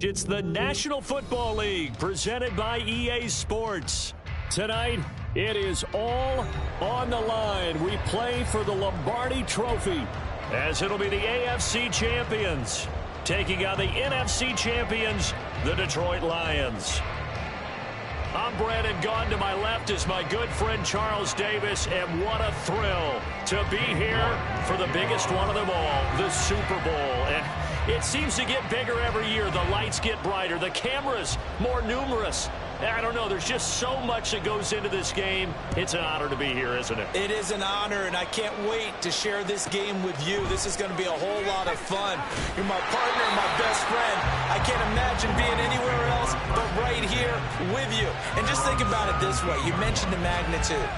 It's the National Football League presented by EA Sports. Tonight, it is all on the line. We play for the Lombardi Trophy, as it'll be the AFC champions taking on the NFC champions, the Detroit Lions. I'm Brandon Gaughan. To my left is my good friend Charles Davis, and what a thrill to be here for the biggest one of them all, the Super Bowl. And it seems to get bigger every year. The lights get brighter, the cameras more numerous. I don't know, there's just so much that goes into this game. It's an honor to be here, isn't it? It is an honor, and I can't wait to share this game with you. This is going to be a whole lot of fun. You're my partner, my best friend. I can't imagine being anywhere else but right here with you. And just think about it this way. You mentioned the magnitude.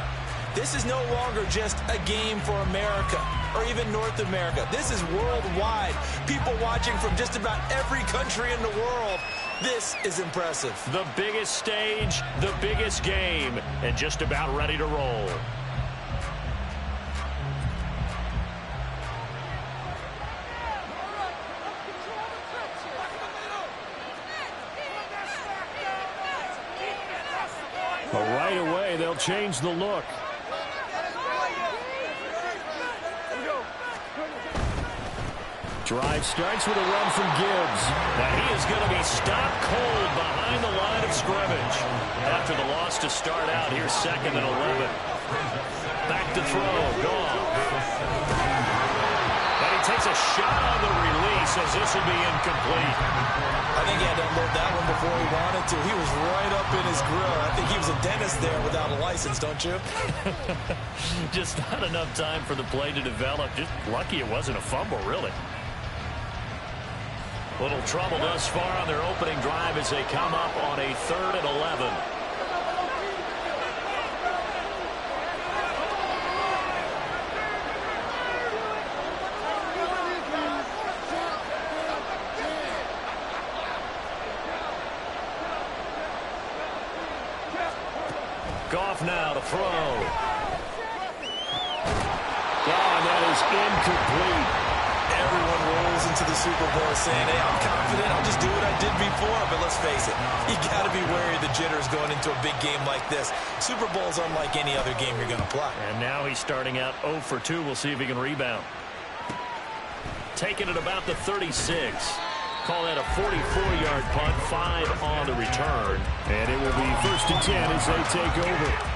This is no longer just a game for America or even North America. This is worldwide. People watching from just about every country in the world. This is impressive. The biggest stage, the biggest game, and just about ready to roll. But right away, they'll change the look. Drive starts with a run from Gibbs. Now he is going to be stopped cold behind the line of scrimmage. After the loss to start out, here's 2nd and 11. Back to throw, gone. And he takes a shot on the release as this will be incomplete. I think he had to unload that one before he wanted to. He was right up in his grill. I think he was a dentist there without a license, don't you? Just not enough time for the play to develop. Just lucky it wasn't a fumble, really. Little trouble thus far on their opening drive as they come up on a 3rd and 11. Goff now to throw. Oh, and that is incomplete. Everyone rolls into the Super Bowl saying, hey, I'm confident. I'll just do what I did before. But let's face it, you got to be wary of the jitters going into a big game like this. Super Bowl's unlike any other game you're going to play. And now he's starting out 0 for 2. We'll see if he can rebound. Taking it about the 36. Call that a 44-yard punt, 5 on the return. And it will be 1st and 10 as they take over.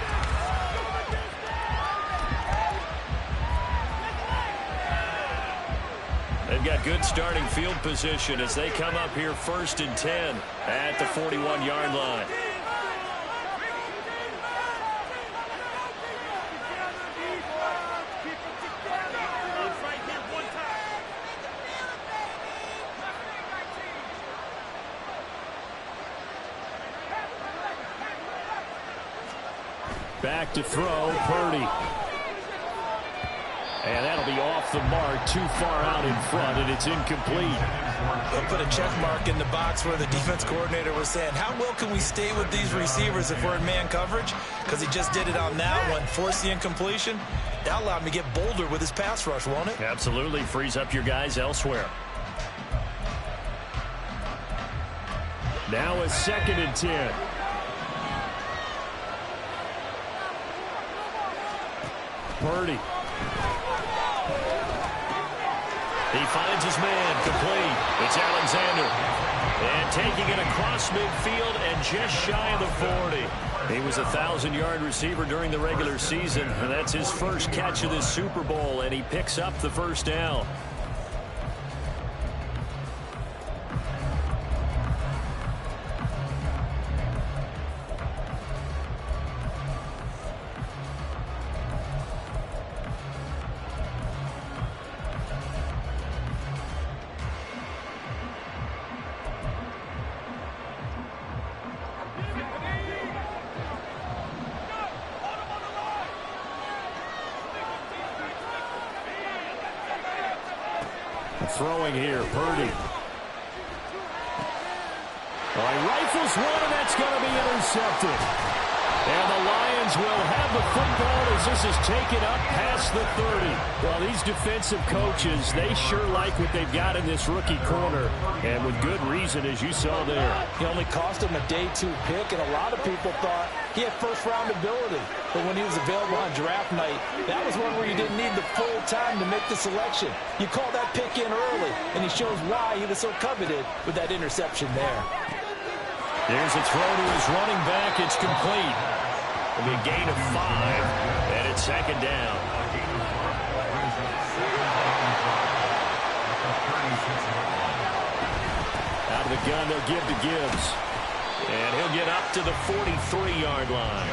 They've got good starting field position as they come up here 1st and 10 at the 41-yard line. Back to throw, Purdy. And that'll be off the mark, too far out in front, and it's incomplete. They'll put a check mark in the box where the defense coordinator was saying, how well can we stay with these receivers if we're in man coverage? Because he just did it on that one, forced the incompletion. That allowed him to get bolder with his pass rush, won't it? Absolutely, frees up your guys elsewhere. Now a 2nd and 10. He finds his man, complete. It's Alexander. And taking it across midfield and just shy of the 40. He was a 1,000-yard receiver during the regular season, and that's his first catch of this Super Bowl, and he picks up the first down. Throwing here, Purdy. Well, he rifles one, and that's going to be intercepted. And the Lions will have the football as this is taken up past the 30. Well, these defensive coaches, they sure like what they've got in this rookie corner, and with good reason, as you saw there. He only cost him a day 2 pick, and a lot of people thought he had first-round ability. But when he was available on draft night, that was one where you didn't need the full time to make the selection. You call that pick in early, and he shows why he was so coveted with that interception there. There's a throw to his running back. It's complete. It'll be a gain of 5, and it's second down. Out of the gun, they'll give to Gibbs. And he'll get up to the 43-yard line.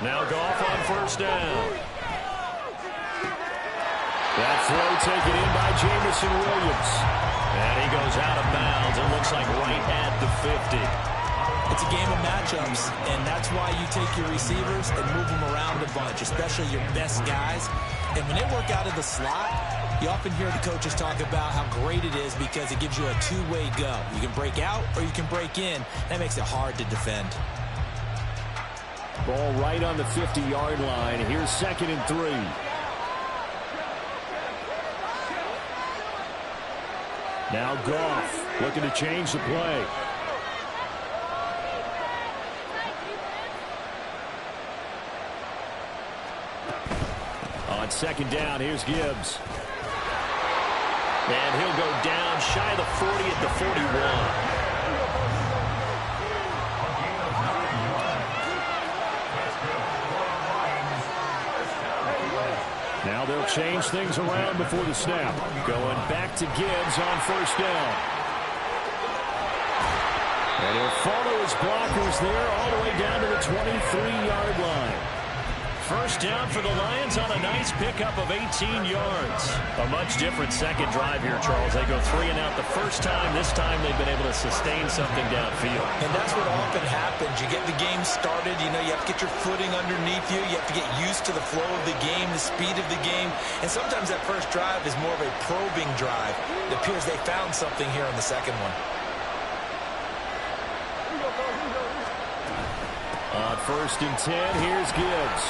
Now Goff on first down. That throw taken in by Jamison Williams. And he goes out of bounds. It looks like right at the 50. It's a game of matchups, and that's why you take your receivers and move them around a bunch, especially your best guys. And when they work out of the slot, you often hear the coaches talk about how great it is because it gives you a two-way go. You can break out or you can break in. That makes it hard to defend. Ball right on the 50-yard line. Here's 2nd and 3. Now Goff looking to change the play. On 2nd down, here's Gibbs. And he'll go down shy of the 40 at the 41. Now they'll change things around before the snap. Going back to Gibbs on first down. And he'll follow his blockers there all the way down to the 23-yard line. First down for the Lions on a nice pickup of 18 yards. A much different second drive here, Charles. They go 3 and out the first time. This time they've been able to sustain something downfield. And that's what often happens. You get the game started. You know, you have to get your footing underneath you. You have to get used to the flow of the game, the speed of the game. And sometimes that first drive is more of a probing drive. It appears they found something here on the second one. On 1st and 10, here's Gibbs.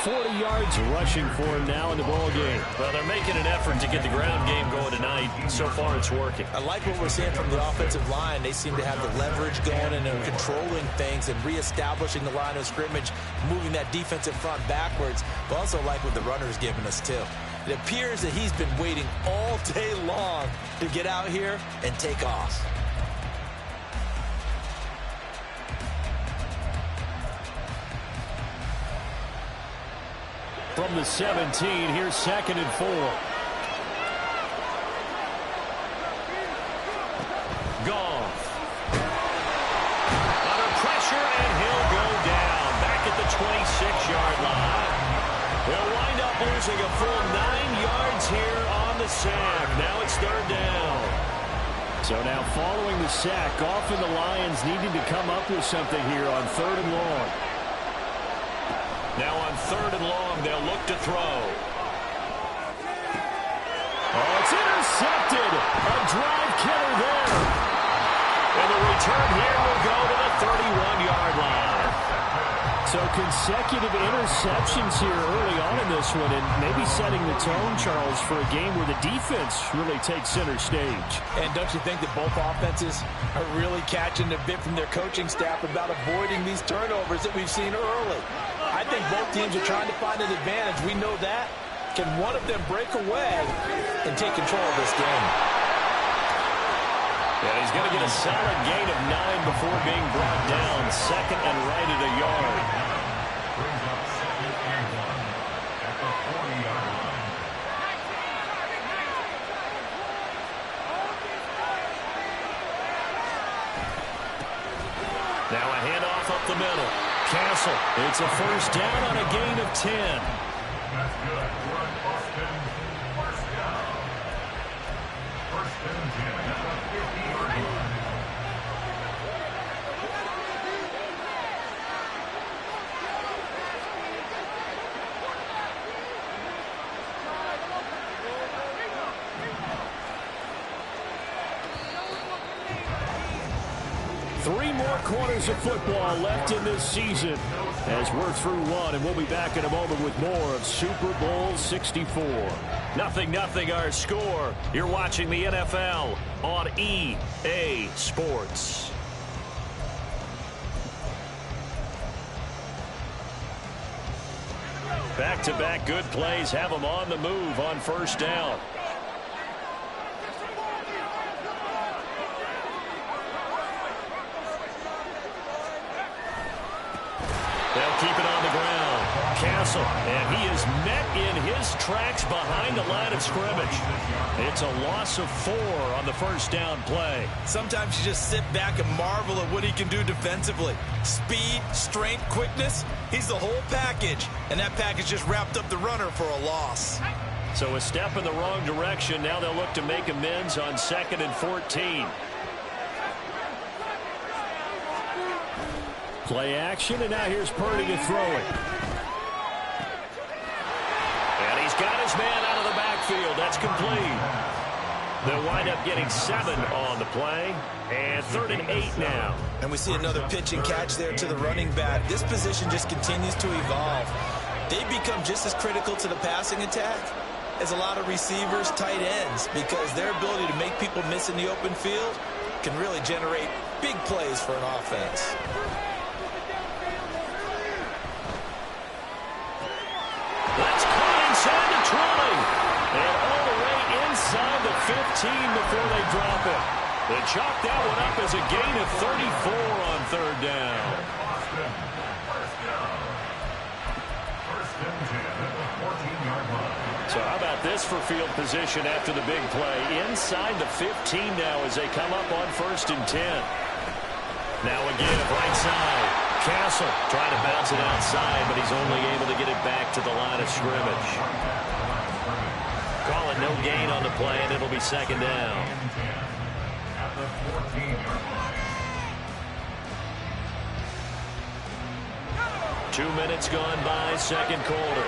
40 yards rushing for him now in the ball game. Well, they're making an effort to get the ground game going tonight. So far, it's working. I like what we're seeing from the offensive line. They seem to have the leverage going and are controlling things and reestablishing the line of scrimmage, moving that defensive front backwards. But also like what the runner's giving us, too. It appears that he's been waiting all day long to get out here and take off. From the 17, here's 2nd and 4. Goff. Under pressure, and he'll go down. Back at the 26-yard line. They'll wind up losing a full 9 yards here on the sack. Now it's 3rd down. So now following the sack, Goff and the Lions needing to come up with something here on 3rd and long. Now on 3rd and long, they'll look to throw. Oh, it's intercepted. A drive killer there. And the return here will go to the 31-yard line. So consecutive interceptions here early on in this one, and maybe setting the tone, Charles, for a game where the defense really takes center stage. And don't you think that both offenses are really catching a bit from their coaching staff about avoiding these turnovers that we've seen early? I think both teams are trying to find an advantage. We know that. Can one of them break away and take control of this game? And he's going to get a solid gain of 9 before being brought down. Second and right at a yard. Now a handoff up the middle. Castle. It's a first down on a gain of 10. That's good. First down. First and 10 at the 50-yard line. Three more quarters of football left in this season as we're through one, and we'll be back in a moment with more of Super Bowl 64. 0-0 our score. You're watching the NFL on EA Sports. Back-to-back good plays have them on the move on first down. They'll keep it on the ground. Castle, and he is met in his tracks behind the line of scrimmage. It's a loss of 4 on the first down play. Sometimes you just sit back and marvel at what he can do defensively. Speed, strength, quickness, he's the whole package. And that package just wrapped up the runner for a loss. So a step in the wrong direction. Now they'll look to make amends on 2nd and 14. Play action, and now here's Purdy to throw it. And he's got his man out of the backfield. That's complete. They'll wind up getting 7 on the play, and 3rd and 8 now. And we see another pitch and catch there to the running back. This position just continues to evolve. They become just as critical to the passing attack as a lot of receivers, tight ends, because their ability to make people miss in the open field can really generate big plays for an offense. That's caught inside the 20. And all the way inside the 15 before they drop it. They chalk that one up as a gain of 34 on 3rd down. First and 10 at the 14-yard line. So how about this for field position after the big play? Inside the 15 now as they come up on 1st and 10. Now again, right side. Castle trying to bounce it outside, but he's only able to get it back to the line of scrimmage. Calling no gain on the play, and it'll be 2nd down. At the 14-yard line. 2 minutes gone by, 2nd quarter.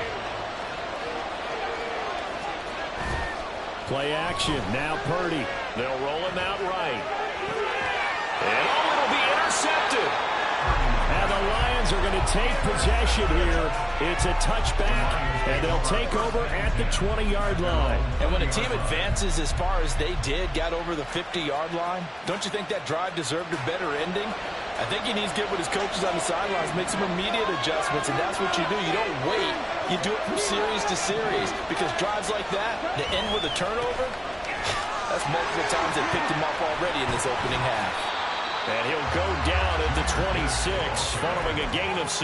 Play action, now Purdy. They'll roll him out right. And it'll be intercepted. And the Lions are going to take possession here. It's a touchback, and they'll take over at the 20-yard line. And when a team advances as far as they did, got over the 50-yard line, don't you think that drive deserved a better ending? I think he needs to get with his coaches on the sidelines, make some immediate adjustments, and that's what you do. You don't wait. You do it from series to series, because drives like that, that end with a turnover, that's multiple times they picked him off already in this opening half. And he'll go down at the 26, following a gain of 6.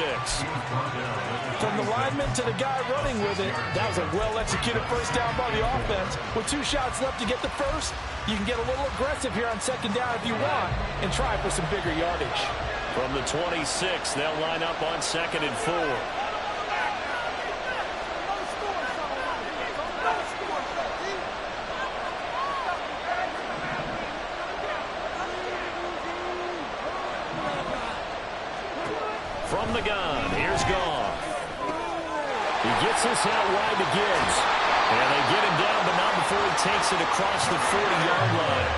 From the lineman to the guy running with it, that was a well-executed first down by the offense. With 2 shots left to get the first, you can get a little aggressive here on 2nd down if you want and try for some bigger yardage. From the 26, they'll line up on 2nd and 4. From the gun, here's Goff. He gets this out wide to Gibbs. And they get him down, but not before he takes it across the 40-yard line.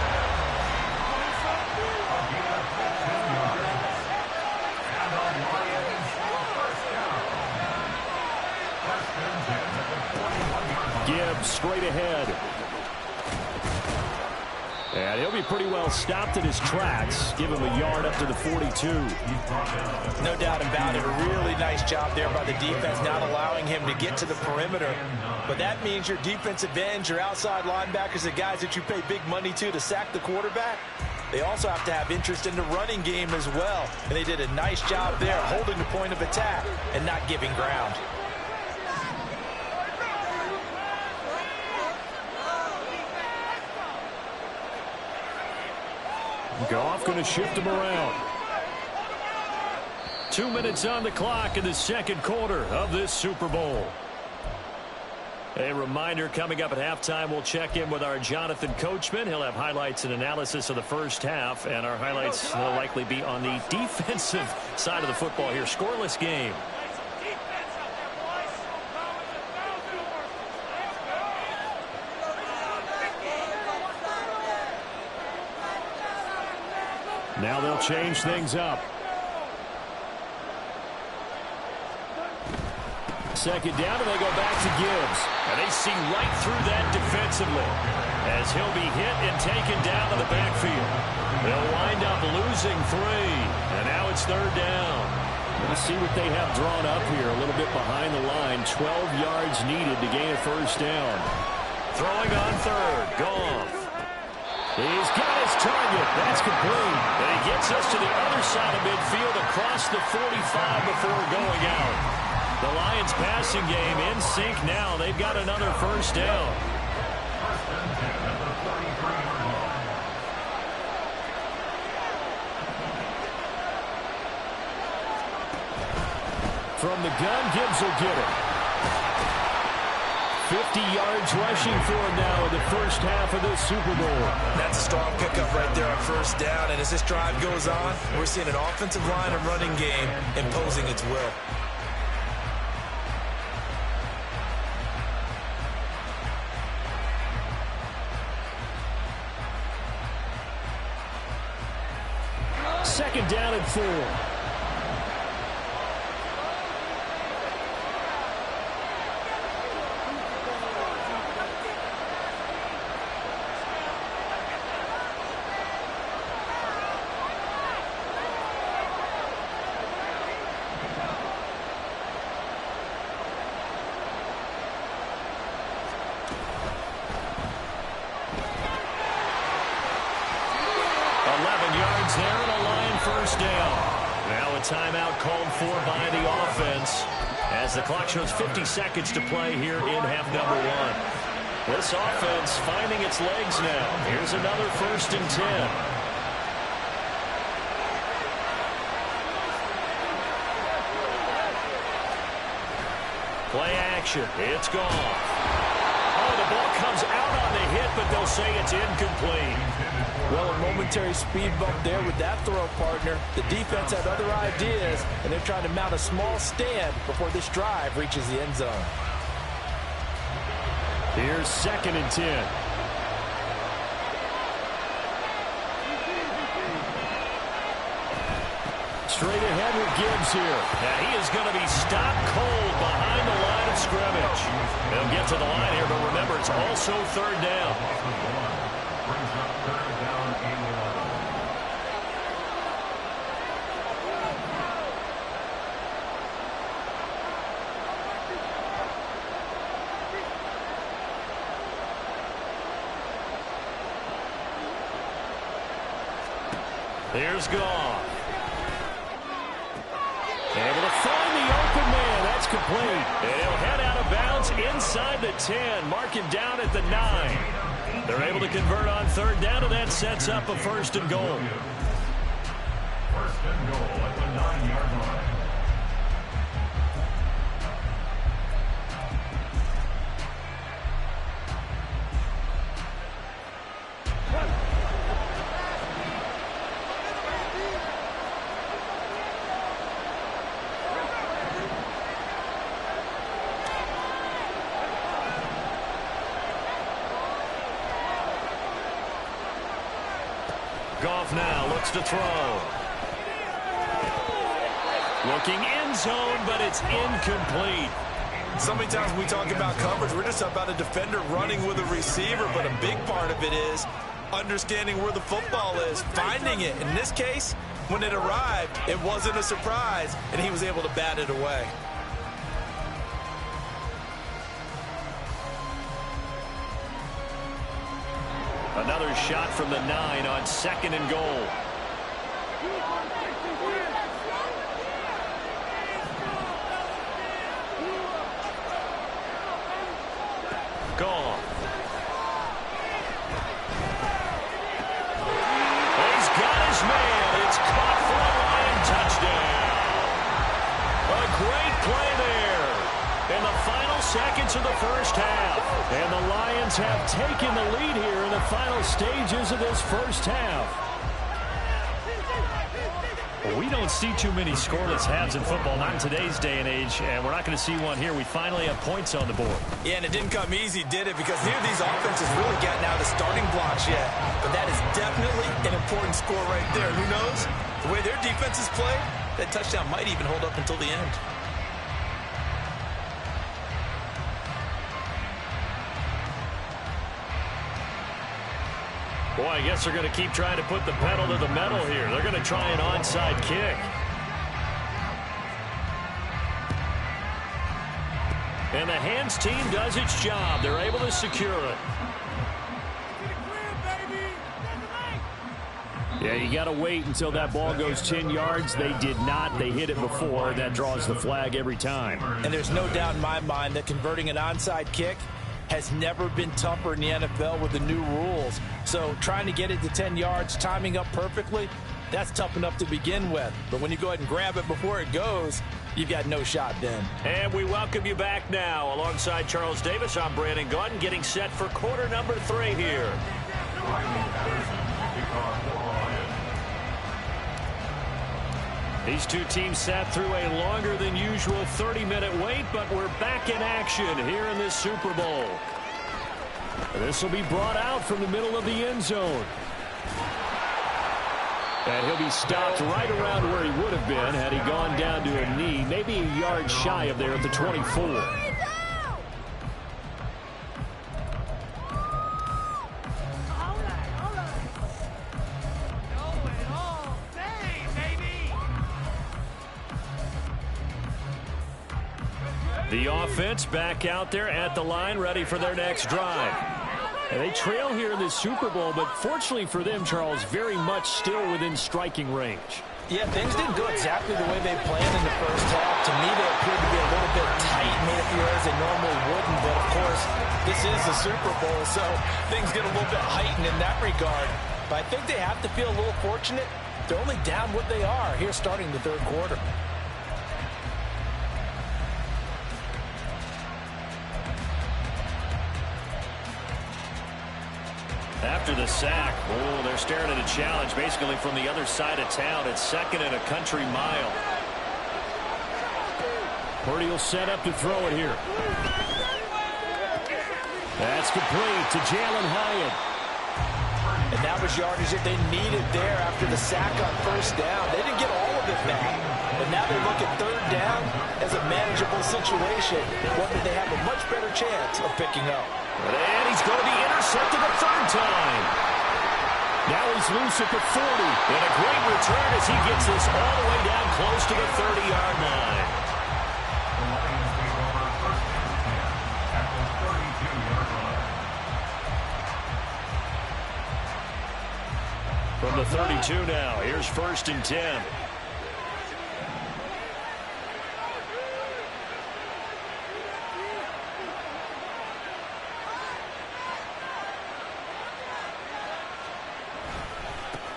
ahead. And he'll be pretty well stopped in his tracks. Give him a yard up to the 42. No doubt about it. A really nice job there by the defense, not allowing him to get to the perimeter. But that means your defensive ends, your outside linebackers, the guys that you pay big money to sack the quarterback, they also have to have interest in the running game as well. And they did a nice job there, holding the point of attack and not giving ground. Goff going to shift him around. 2 minutes on the clock in the second quarter of this Super Bowl. A reminder, coming up at halftime, we'll check in with our Jonathan Coachman. He'll have highlights and analysis of the first half, and our highlights will likely be on the defensive side of the football here. Scoreless game. Now they'll change things up. Second down, and they go back to Gibbs. And they see right through that defensively as he'll be hit and taken down to the backfield. They'll wind up losing 3. And now it's third down. Let's see what they have drawn up here. A little bit behind the line. 12 yards needed to gain a first down. Throwing on third. Goff. He's got his target. That's complete. And he gets us to the other side of midfield across the 45 before going out. The Lions passing game in sync now. They've got another first down. From the gun, Gibbs will get it. 50 yards rushing for him now in the first half of this Super Bowl. That's a strong pickup right there on first down. And as this drive goes on, we're seeing an offensive line and running game imposing its will. Second down and 4. Timeout called for by the offense as the clock shows 50 seconds to play here in half number 1. This offense finding its legs now. Here's another 1st and 10. Play action. It's gone. Oh, the ball comes out on the hit, but they'll say it's incomplete. Well, a momentary speed bump there with that throw, partner. The defense had other ideas, and they're trying to mount a small stand before this drive reaches the end zone. Here's 2nd and 10. Straight ahead with Gibbs here. Now he is going to be stopped cold behind the line of scrimmage. They'll get to the line here, but remember, it's also third down. Here's Goff. Able to find the open man. That's complete. And he'll head out of bounds inside the 10. Mark him down at the 9. They're able to convert on third down, and that sets up a 1st and goal. 1st and goal at the 9-yard line. Goff now looks to throw. Looking end zone, but it's incomplete. So many times when we talk about coverage, we're just about a defender running with a receiver, but a big part of it is understanding where the football is, finding it. In this case, when it arrived, it wasn't a surprise, and he was able to bat it away. Another shot from the 9 on 2nd and goal. Gone. He's got his man. It's caught for a Lion touchdown. A great play there in the final seconds of the first half. And the Lions have taken the lead here in the final stages of this first half. Well, we don't see too many scoreless halves in football, not in today's day and age, and we're not going to see one here. We finally have points on the board. Yeah, and it didn't come easy, did it? Because neither of these offenses really gotten out of starting blocks yet. But that is definitely an important score right there. Who knows? The way their defenses play, that touchdown might even hold up until the end. Boy, I guess they're going to keep trying to put the pedal to the metal here. They're going to try an onside kick. And the hands team does its job. They're able to secure it. Yeah, you got to wait until that ball goes 10 yards. They did not. They hit it before. That draws the flag every time. And there's no doubt in my mind that converting an onside kick has never been tougher in the NFL with the new rules. So trying to get it to 10 yards, timing up perfectly, that's tough enough to begin with. But when you go ahead and grab it before it goes, you've got no shot then. And we welcome you back now. Alongside Charles Davis, I'm Brandon Gaudin, getting set for quarter number 3 here. These two teams sat through a longer than usual 30-minute wait, but we're back in action here in this Super Bowl. This will be brought out from the middle of the end zone. And he'll be stopped right around where he would have been had he gone down to a knee, maybe a yard shy of there at the 24. The offense back out there at the line, ready for their next drive. And they trail here in this Super Bowl, but fortunately for them, Charles, very much still within striking range. Yeah, things didn't go exactly the way they planned in the first half. To me, they appeared to be a little bit tight, made it feel as they normally wouldn't. But, of course, this is the Super Bowl, so things get a little bit heightened in that regard. But I think they have to feel a little fortunate. They're only down what they are here starting the third quarter. After the sack, oh, they're staring at a challenge basically from the other side of town. It's 2nd and a country mile. Purdy will set up to throw it here. That's complete to Jalen Hyatt. And that was yardage that they needed there after the sack on first down. They didn't get all of it back. But now they look at third down as a manageable situation, one that they have a much better chance of picking up. And he's going to be intercepted a third time. Now he's loose at the 40. And a great return as he gets this all the way down close to the 30-yard line. From the 32 now, here's 1st and 10.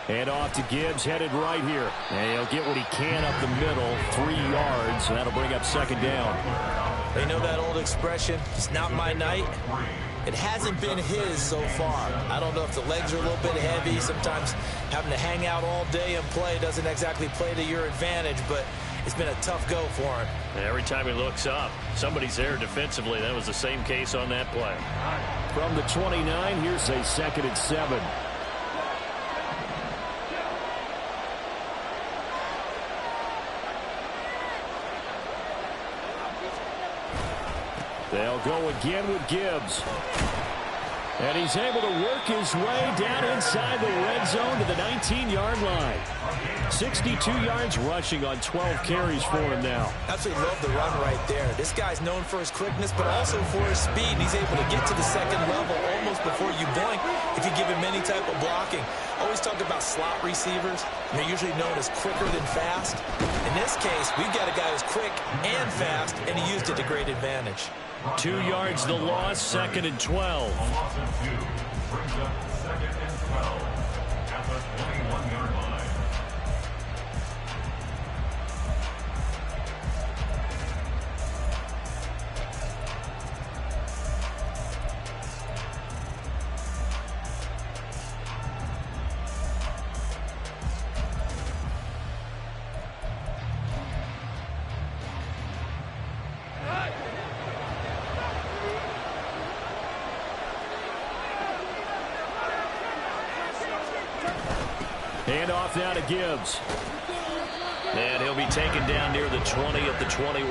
And off to Gibbs, headed right here. And he'll get what he can up the middle, 3 yards, and that'll bring up 2nd down. They know that old expression, it's not my night. It hasn't been his so far. I don't know if the legs are a little bit heavy. Sometimes having to hang out all day and play doesn't exactly play to your advantage, but it's been a tough go for him. And every time he looks up, somebody's there defensively. That was the same case on that play. From the 29, here's a 2nd and 7. They'll go again with Gibbs. And he's able to work his way down inside the red zone to the 19-yard line. 62 yards rushing on 12 carries for him now. Absolutely love the run right there. This guy's known for his quickness, but also for his speed. And he's able to get to the second level almost before you blink if you give him any type of blocking. Always talk about slot receivers. And they're usually known as quicker than fast. In this case, we've got a guy who's quick and fast, and he used it to great advantage. 2 yards the loss, 2nd and 12. Loss of 2 brings up 2nd and 12 at the 21-yard line. Hand off now to Gibbs. And he'll be taken down near the 20 at the 21.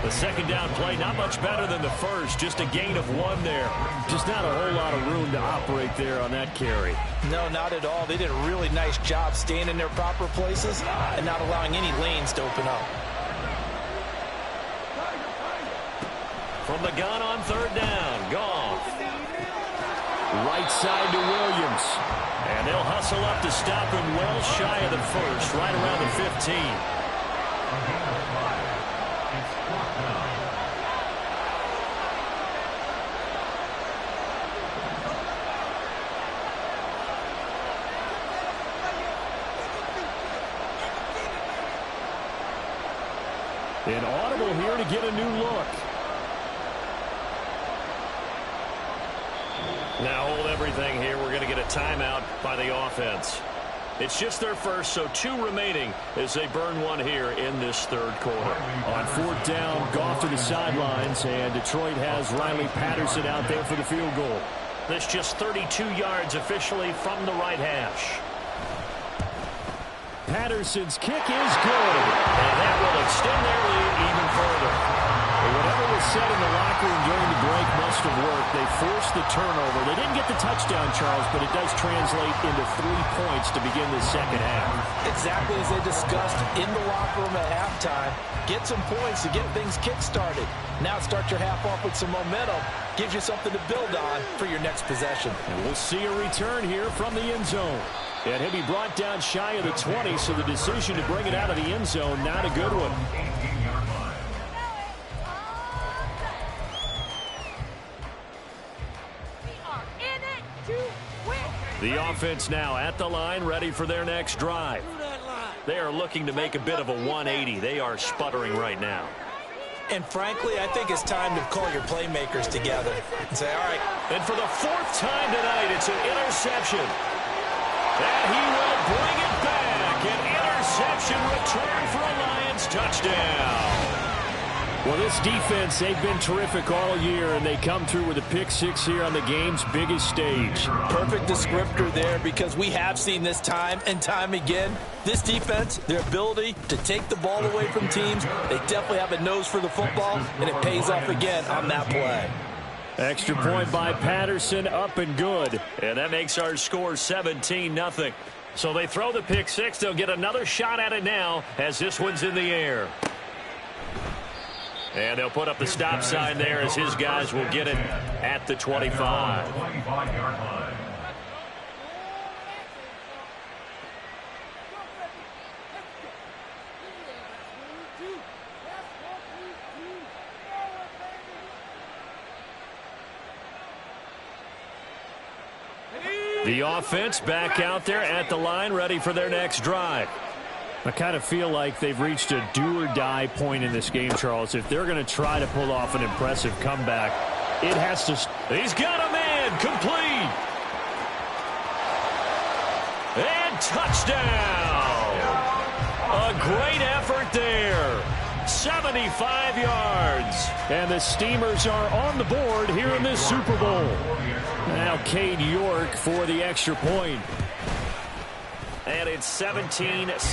The second down play, not much better than the first. Just a gain of 1 there. Just not a whole lot of room to operate there on that carry. No, not at all. They did a really nice job staying in their proper places and not allowing any lanes to open up. From the gun on 3rd down, Goff. Right side to Williams. And they'll hustle up to stop him well shy of the first, right around the 15. An audible here to get a new look. Now hold everything here. We're going to get a timeout by the offense. It's just their first, so 2 remaining as they burn 1 here in this 3rd quarter. On 4th down, Goff to the sidelines, and Detroit has Riley Patterson out there for the field goal. This just 32 yards officially from the right hash. Patterson's kick is good, and that will extend their lead even further. Whatever was said in the locker room during the break must have worked. They forced the turnover. They didn't get the touchdown, Charles, but it does translate into 3 points to begin the second half. Exactly as they discussed in the locker room at halftime. Get some points to get things kick-started. Now start your half off with some momentum. Gives you something to build on for your next possession. And we'll see a return here from the end zone. And he'll be brought down shy of the 20, so the decision to bring it out of the end zone, not a good one. The offense now at the line, ready for their next drive. They are looking to make a bit of a 180. They are sputtering right now. And frankly, I think it's time to call your playmakers together and say, all right. And for the 4th time tonight, it's an interception. And he will bring it back. An interception return for a Lions touchdown. Well, this defense, they've been terrific all year, and they come through with a pick-6 here on the game's biggest stage. Perfect descriptor there, because we have seen this time and time again. This defense, their ability to take the ball away from teams, they definitely have a nose for the football, and it pays off again on that play. Extra point by Patterson, up and good. And that makes our score 17-0. So they throw the pick-6. They'll get another shot at it now as this one's in the air. And they'll put up the stop sign there as his guys will get it at the 25. 25-yard line. The offense back out there at the line, ready for their next drive. I kind of feel like they've reached a do-or-die point in this game, Charles. If they're going to try to pull off an impressive comeback, it has to... He's got a man, complete! And touchdown! A great effort there. 75 yards. And the Steamers are on the board here in this Super Bowl. Now Cade York for the extra point. And it's 17-7. Makes the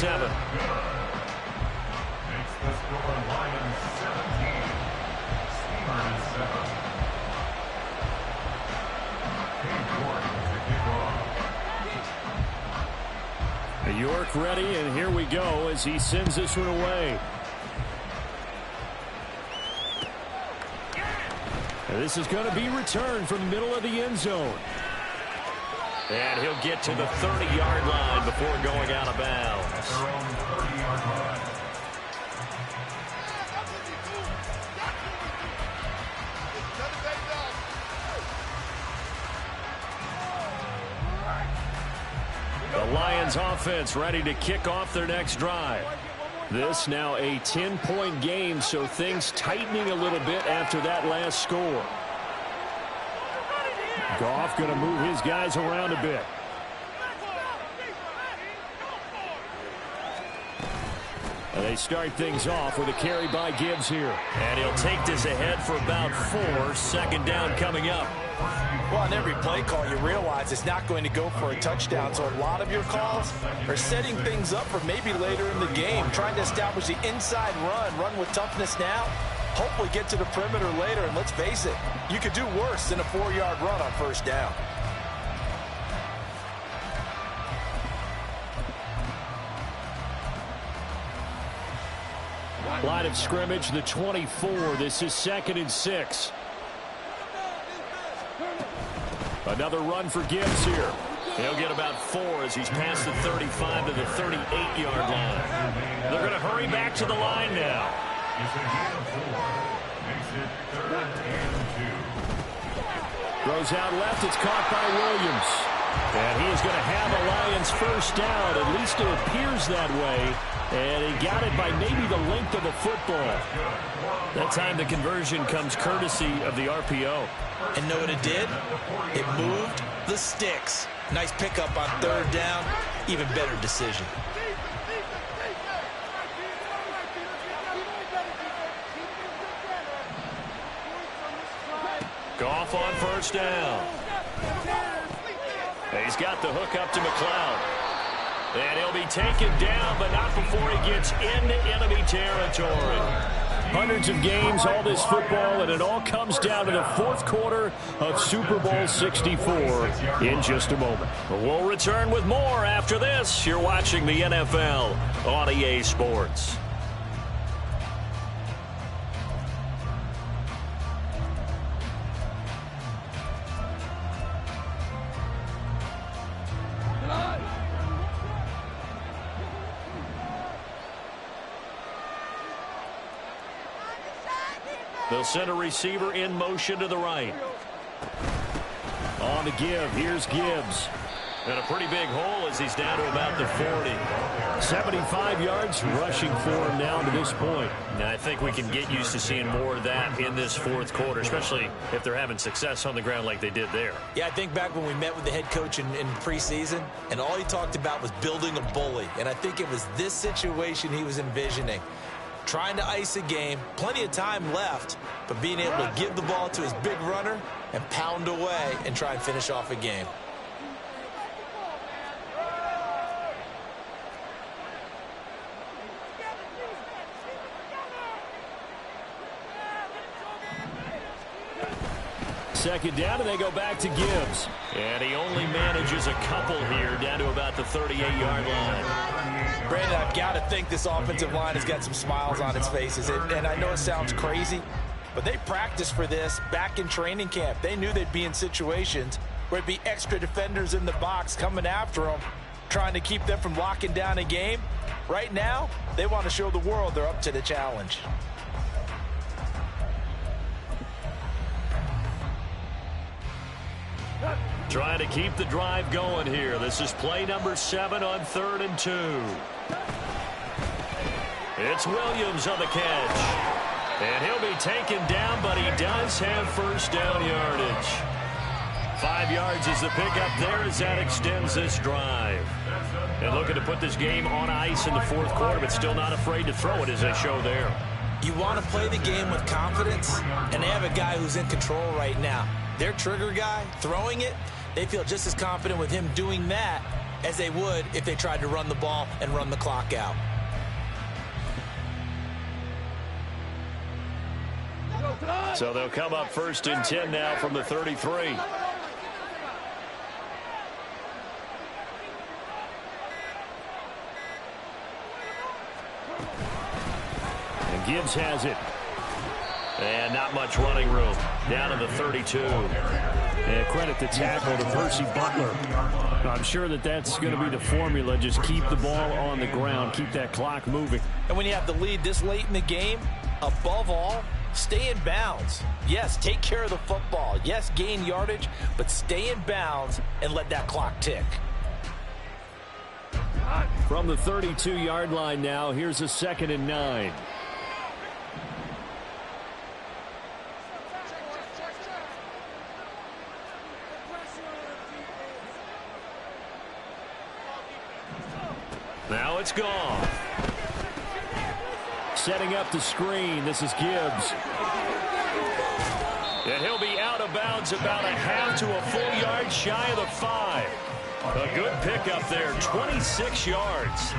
score Lions 17. Steamers York ready, and here we go as he sends this one away. And this is going to be returned from the middle of the end zone. And he'll get to the 30-yard line before going out of bounds. The Lions offense ready to kick off their next drive. This now a 10-point game, so things tightening a little bit after that last score. Goff going to move his guys around a bit. And they start things off with a carry by Gibbs here. And he'll take this ahead for about 4. Second down coming up. Well, on every play call, you realize it's not going to go for a touchdown. So a lot of your calls are setting things up for maybe later in the game, trying to establish the inside run with toughness now, hopefully get to the perimeter later. And let's face it, you could do worse than a 4-yard run on first down. Line of scrimmage, the 24. This is 2nd and 6. Another run for Gibbs here. He'll get about 4 as he's past the 35 to the 38-yard line. They're going to hurry back to the line now. Throws out left. It's caught by Williams. And he is going to have a Lions first down. At least it appears that way. And he got it by maybe the length of a football. That time the conversion comes courtesy of the RPO. And know what it did? It moved the sticks. Nice pickup on 3rd down. Even better decision. Goff on first down. He's got the hook up to McLeod. And he'll be taken down, but not before he gets into enemy territory. Hundreds of games, all this football, and it all comes down to the 4th quarter of Super Bowl 64 in just a moment. We'll return with more after this. You're watching the NFL on EA Sports. They'll send a receiver in motion to the right. On the give. Here's Gibbs. And a pretty big hole as he's down to about the 40. 75 yards rushing for him now to this point. Now, I think we can get used to seeing more of that in this 4th quarter, especially if they're having success on the ground like they did there. Yeah, I think back when we met with the head coach in preseason, and all he talked about was building a bully. And I think it was this situation he was envisioning. Trying to ice a game, plenty of time left, but being able to give the ball to his big runner and pound away and try and finish off a game. Second down, and they go back to Gibbs. And he only manages a couple here down to about the 38-yard line. Brandon, I've got to think this offensive line has got some smiles on its faces. And I know it sounds crazy, but they practiced for this back in training camp. They knew they'd be in situations where it'd be extra defenders in the box coming after them, trying to keep them from locking down a game. Right now, they want to show the world they're up to the challenge. Trying to keep the drive going here. This is play number 7 on 3rd and 2. It's Williams on the catch. And he'll be taken down, but he does have first down yardage. 5 yards is the pickup there as that extends this drive. And looking to put this game on ice in the 4th quarter, but still not afraid to throw it as they show there. You want to play the game with confidence, and they have a guy who's in control right now. Their trigger guy throwing it, they feel just as confident with him doing that as they would if they tried to run the ball and run the clock out. So they'll come up 1st and 10 now from the 33. And Gibbs has it. And not much running room. Down to the 32. And credit the tackle to Percy Butler. I'm sure that that's going to be the formula. Just keep the ball on the ground. Keep that clock moving. And when you have the lead this late in the game, above all, stay in bounds. Yes, take care of the football. Yes, gain yardage, but stay in bounds and let that clock tick. From the 32-yard line now, here's a 2nd and 9. Now it's gone. Setting up the screen. This is Gibbs. And he'll be out of bounds about a half to a full yard shy of the 5. A good pickup there, 26 yards.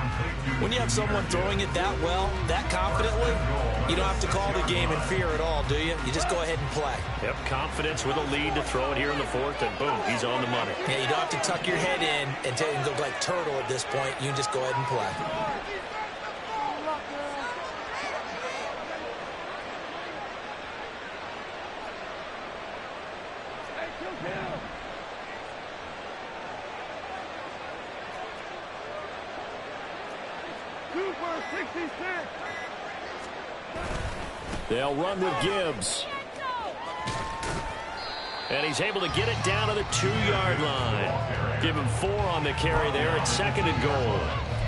When you have someone throwing it that well, that confidently, you don't have to call the game in fear at all, do you? You just go ahead and play. Yep, confidence with a lead to throw it here in the 4th, and boom, he's on the money. Yeah, you don't have to tuck your head in and go like turtle at this point. You can just go ahead and play. They'll run with Gibbs. And he's able to get it down to the 2-yard line. Give him 4 on the carry there at 2nd and goal.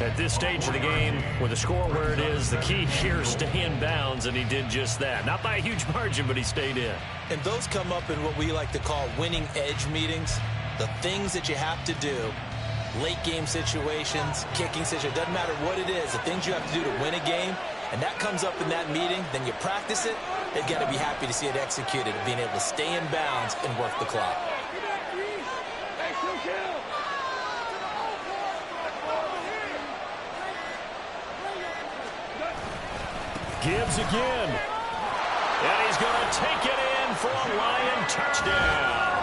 At this stage of the game, with the score where it is, the key here is stay in bounds, and he did just that. Not by a huge margin, but he stayed in. And those come up in what we like to call winning edge meetings. The things that you have to do, late game situations, kicking situations, doesn't matter what it is, the things you have to do to win a game, and that comes up in that meeting, then you practice it, they've got to be happy to see it executed, being able to stay in bounds and work the clock. Gibbs again. And he's going to take it in for a Lion touchdown.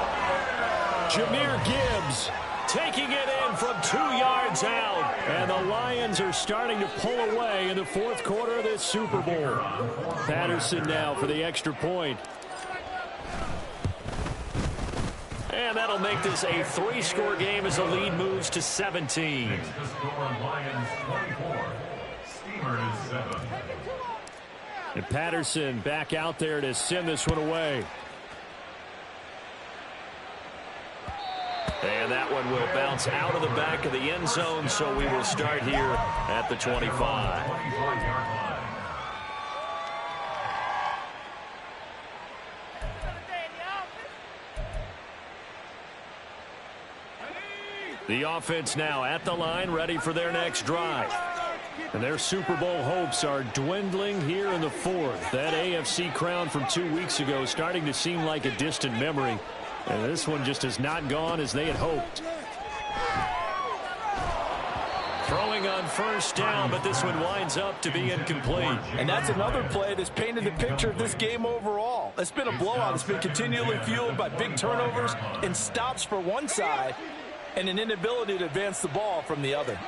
Jahmyr Gibbs taking it in from 2 yards out. And the Lions are starting to pull away in the 4th quarter of this Super Bowl. Patterson now for the extra point. And that'll make this a 3-score game as the lead moves to 17. Lions 24, Steelers 7. And Patterson back out there to send this one away. And that one will bounce out of the back of the end zone, so we will start here at the 25. The offense now at the line, ready for their next drive. And their Super Bowl hopes are dwindling here in the 4th. That AFC crown from 2 weeks ago starting to seem like a distant memory. And this one just has not gone as they had hoped. Throwing on 1st down, but this one winds up to be incomplete. And that's another play that's painted the picture of this game overall. It's been a blowout. It's been continually fueled by big turnovers and stops for one side and an inability to advance the ball from the other.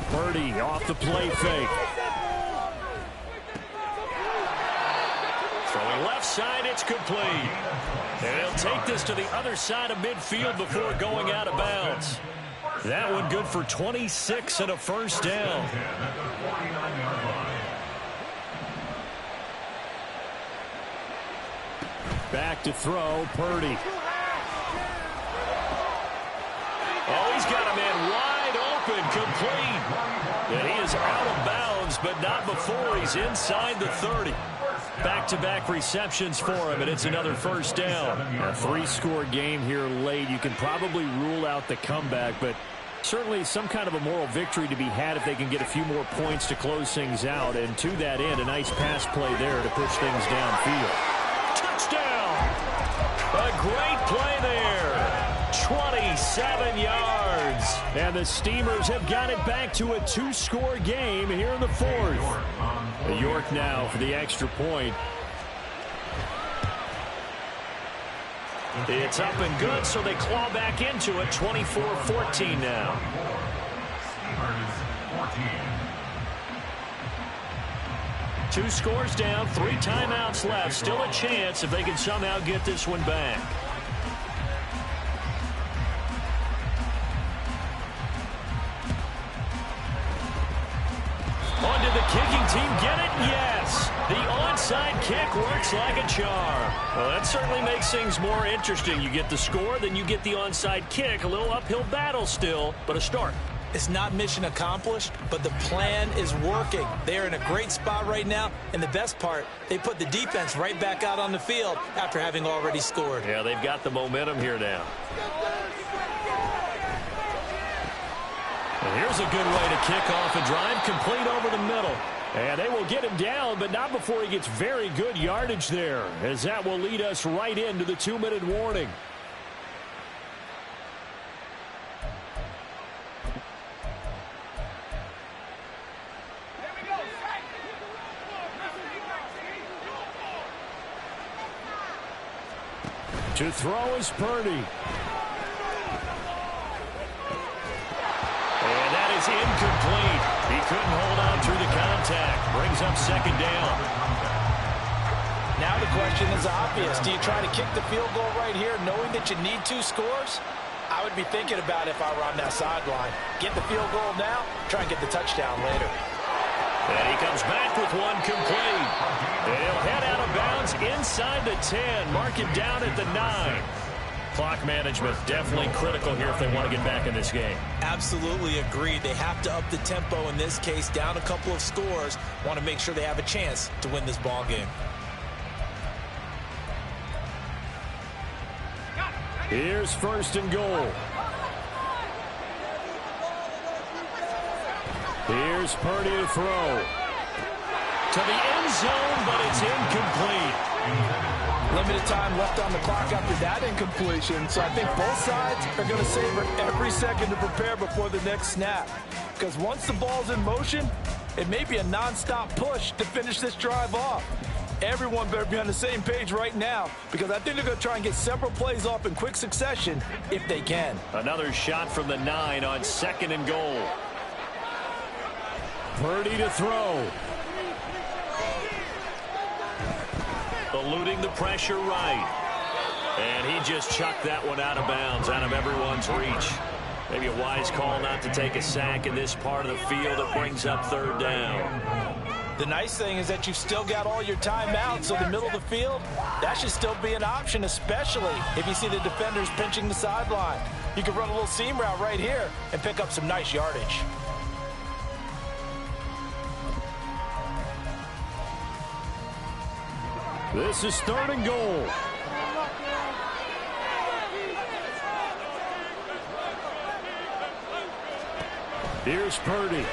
Purdy off the play fake. Throwing left side, it's complete. And he'll take this to the other side of midfield before going out of bounds. That one good for 26 and a 1st down. Back to throw, Purdy. Oh, he's got a man wide open, complete. And he is out of bounds, but not before he's inside the 30. Back-to-back receptions for him, and it's another 1st down. A 3-score game here late. You can probably rule out the comeback, but certainly some kind of a moral victory to be had if they can get a few more points to close things out. And to that end, a nice pass play there to push things downfield. Touchdown! A great play there. 27 yards. And the Steamers have got it back to a 2-score game here in the 4th. York now for the extra point. It's up and good, so they claw back into it, 24-14 now. Steelers 14. 2 scores down, 3 timeouts left. Still a chance if they can somehow get this one back. On to the kicking team. Get it? Yes. The onside kick works like a charm. Well, that certainly makes things more interesting. You get the score, then you get the onside kick. A little uphill battle still, but a start. It's not mission accomplished, but the plan is working. They're in a great spot right now, and the best part, they put the defense right back out on the field after having already scored. Yeah, they've got the momentum here now. And here's a good way to kick off a drive, complete over the middle. And they will get him down, but not before he gets very good yardage there, as that will lead us right into the 2-minute warning. To throw is Purdy. And that is incomplete. He couldn't hold on through the contact. Brings up second down. Now the question is obvious. Do you try to kick the field goal right here knowing that you need 2 scores? I would be thinking about it if I were on that sideline. Get the field goal now, try and get the touchdown later. And he comes back with one complete. And he'll head out of bounds inside the 10. Mark it down at the 9. Clock management definitely critical here if they want to get back in this game. Absolutely agreed. They have to up the tempo in this case, down a couple of scores. Want to make sure they have a chance to win this ball game. Here's first and goal. Here's Purdy to throw. To the end zone, but it's incomplete. Limited time left on the clock after that incompletion, so I think both sides are going to savor every second to prepare before the next snap. Because once the ball's in motion, it may be a non-stop push to finish this drive off. Everyone better be on the same page right now, because I think they're going to try and get several plays off in quick succession if they can. Another shot from the 9 on second and goal. Purdy to throw. Eluding the pressure right. And he just chucked that one out of bounds, out of everyone's reach. Maybe a wise call not to take a sack in this part of the field. It brings up third down. The nice thing is that you've still got all your timeouts, so the middle of the field, that should still be an option, especially if you see the defenders pinching the sideline. You can run a little seam route right here and pick up some nice yardage. This is third and goal. Here's Purdy.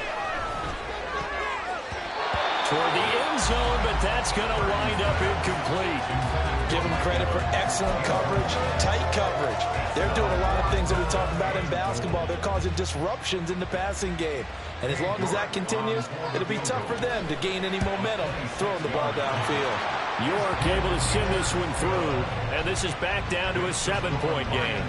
Toward the end zone, but that's going to wind up incomplete. Give them credit for excellent coverage, tight coverage. They're doing a lot of things that we talk about in basketball. They're causing disruptions in the passing game. And as long as that continues, it'll be tough for them to gain any momentum throwing the ball downfield. York able to send this one through, and this is back down to a 7-point game.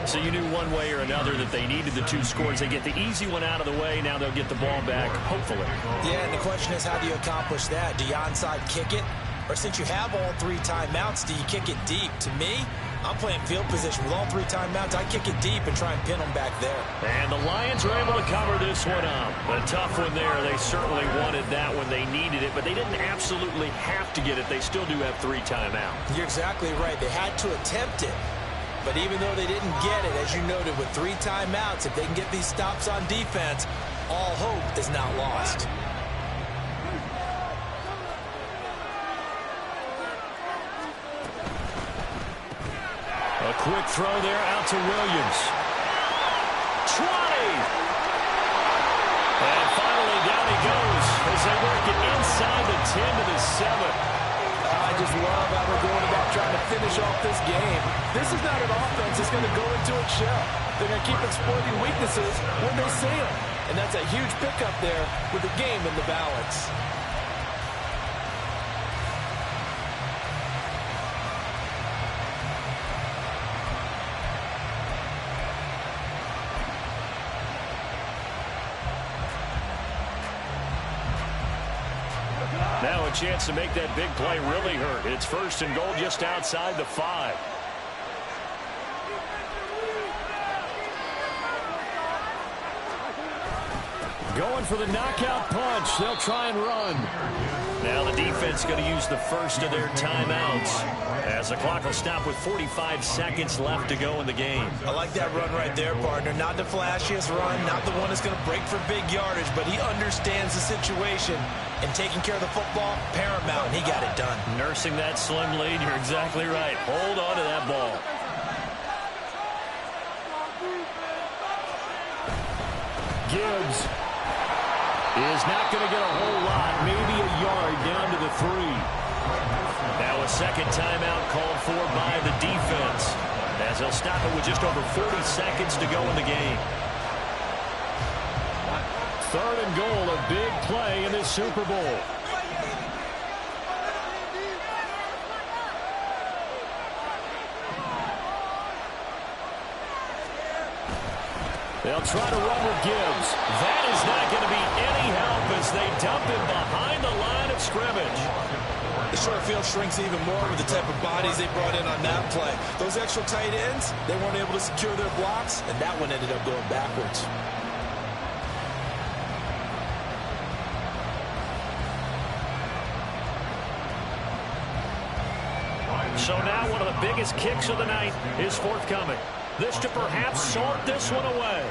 So you knew one way or another that they needed the 2 scores. They get the easy one out of the way. Now they'll get the ball back, hopefully. Yeah, and the question is, how do you accomplish that? Do you onside kick it? Or since you have all 3 timeouts, do you kick it deep? To me, I'm playing field position with all 3 timeouts. I kick it deep and try and pin them back there. And the Lions are able to cover this one up. A tough one there. They certainly wanted that when they needed it, but they didn't absolutely have to get it. They still do have 3 timeouts. You're exactly right. They had to attempt it. But even though they didn't get it, as you noted, with 3 timeouts, if they can get these stops on defense, all hope is not lost. A quick throw there out to Williams. 20! And finally down he goes as they work it inside the 10 to the 7. I just love how they're going about trying to finish off this game. This is not an offense that's going to go into its shell. They're going to keep exploiting weaknesses when they see them. And that's a huge pickup there with the game in the balance. Now a chance to make that big play really hurt. It's first and goal just outside the 5. Going for the knockout punch. They'll try and run. Now the defense going to use the first of their timeouts as the clock will stop with 45 seconds left to go in the game. I like that run right there, partner. Not the flashiest run, not the one that's going to break for big yardage, but he understands the situation, and taking care of the football, paramount, and he got it done. Nursing that slim lead, you're exactly right. Hold on to that ball. Gibbs is not going to get a whole lot, maybe a yard down to the 3. Now a second timeout called for by the defense as they'll stop it with just over 40 seconds to go in the game. Third and goal, a big play in this Super Bowl. They'll try to run with Gibbs. That is not going to be any help as they dump him behind the line of scrimmage. The short field shrinks even more with the type of bodies they brought in on that play. Those extra tight ends, they weren't able to secure their blocks, and that one ended up going backwards. So now one of the biggest kicks of the night is forthcoming. This to perhaps sort this one away.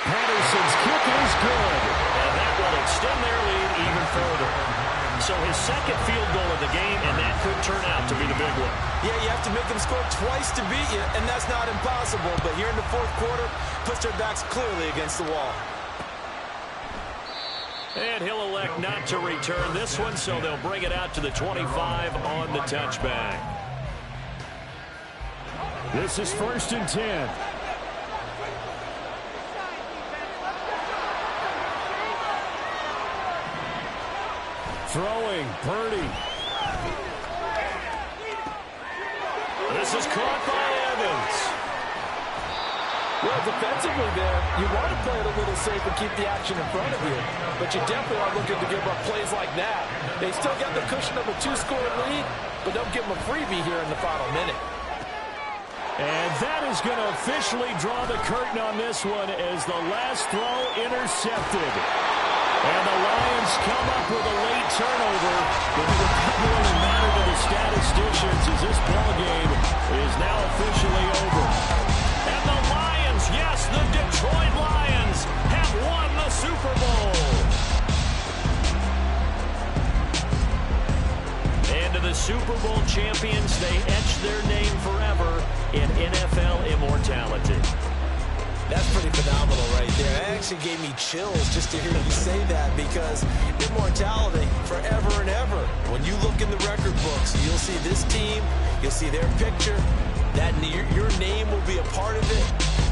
Patterson's kick is good. And that will extend their lead even further. So his second field goal of the game, and that could turn out to be the big one. Yeah, you have to make them score twice to beat you, and that's not impossible. But here in the fourth quarter, puts their backs clearly against the wall. And he'll elect not to return this one, so they'll bring it out to the 25 on the touchback. This is first and 10. Throwing, Purdy. This is caught by Evans. Well, defensively there, you want to play it a little safe and keep the action in front of you. But you definitely are looking to give up plays like that. They still got the cushion of a 2-score lead, but don't give them a freebie here in the final minute. And that is going to officially draw the curtain on this one as the last throw intercepted. And the Lions come up with a late turnover, but it doesn't really matter to the statisticians as this ballgame is now officially over. And the Lions, yes, the Detroit Lions, have won the Super Bowl. And to the Super Bowl champions, they etch their name forever in NFL immortality. That's pretty phenomenal right there. It actually gave me chills just to hear you say that, because immortality forever and ever. When you look in the record books, you'll see this team, you'll see their picture, that your name will be a part of it.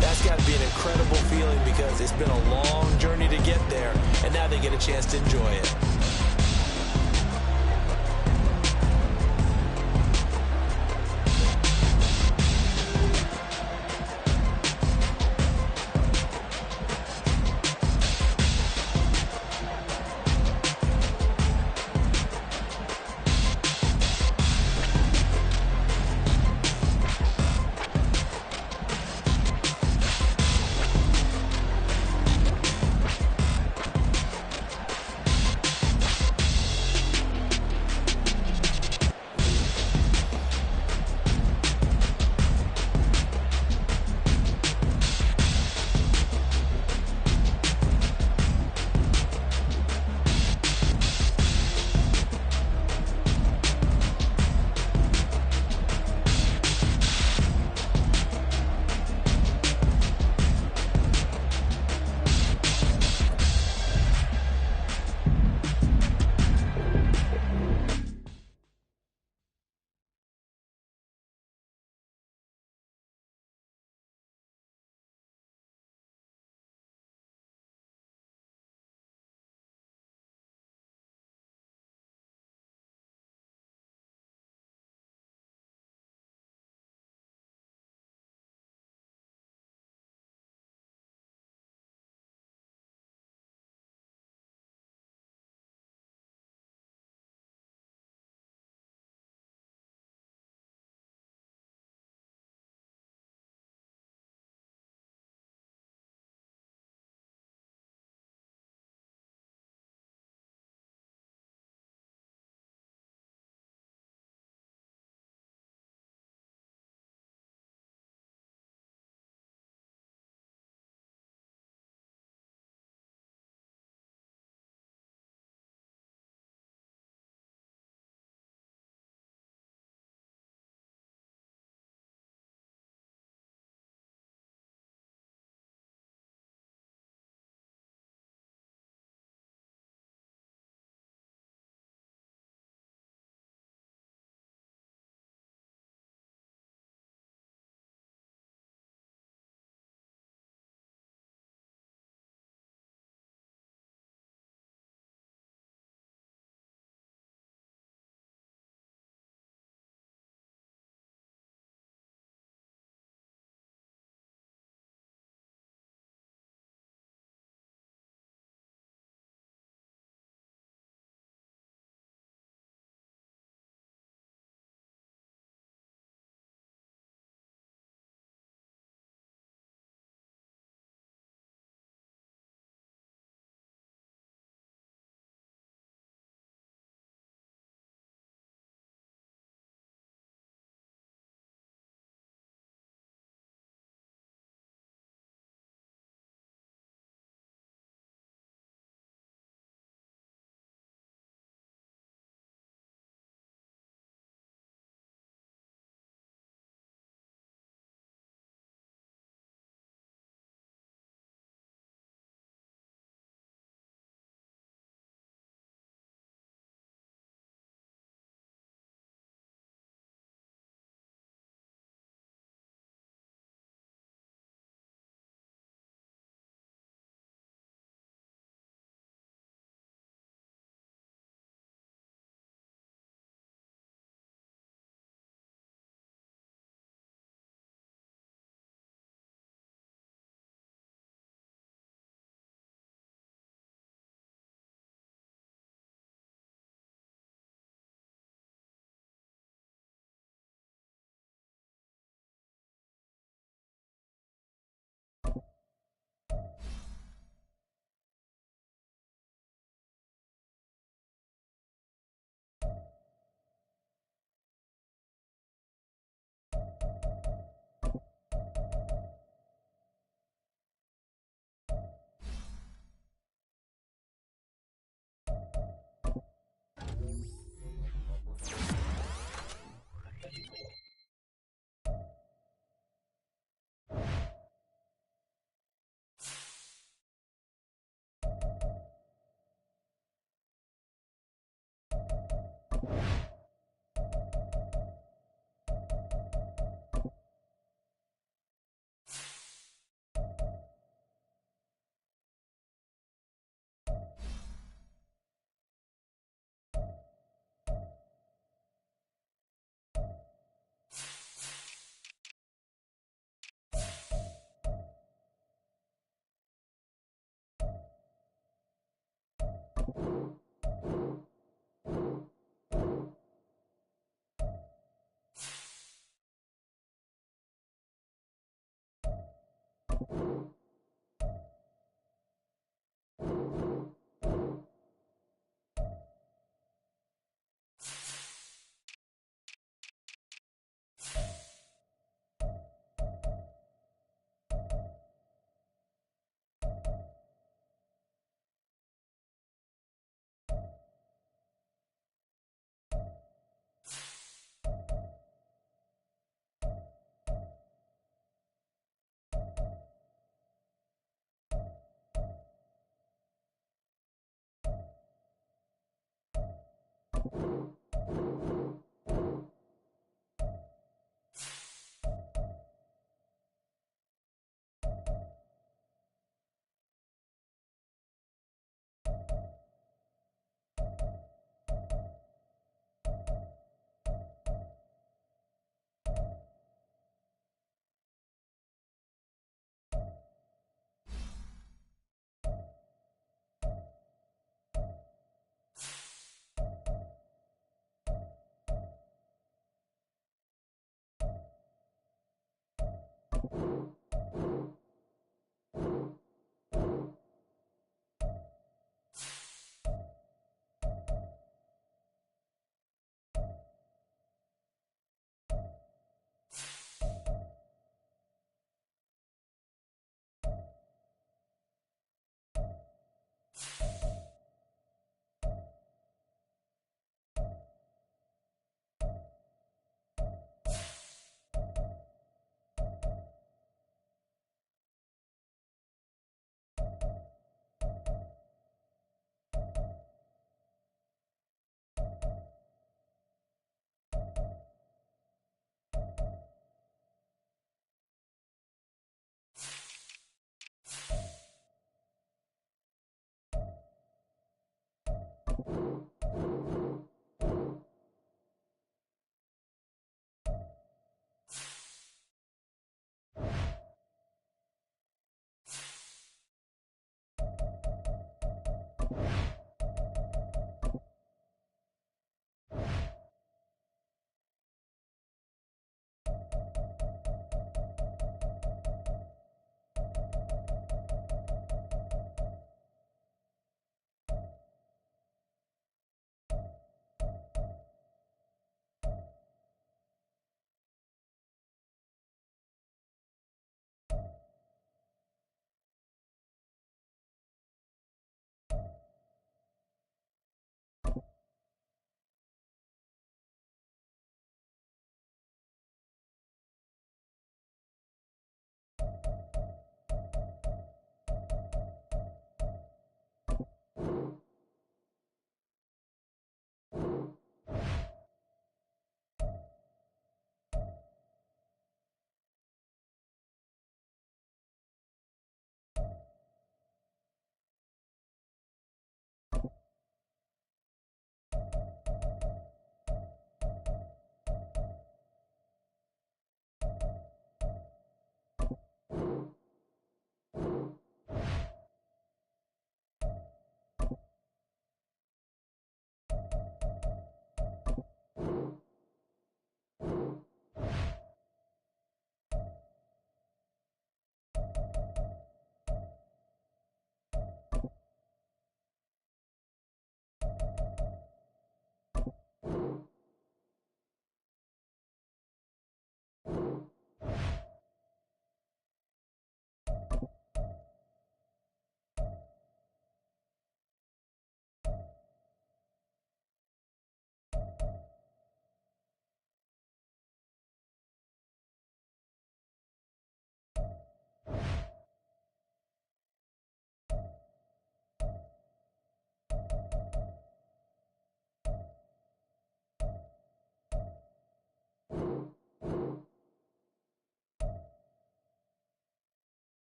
That's got to be an incredible feeling because it's been a long journey to get there, and now they get a chance to enjoy it.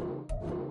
line.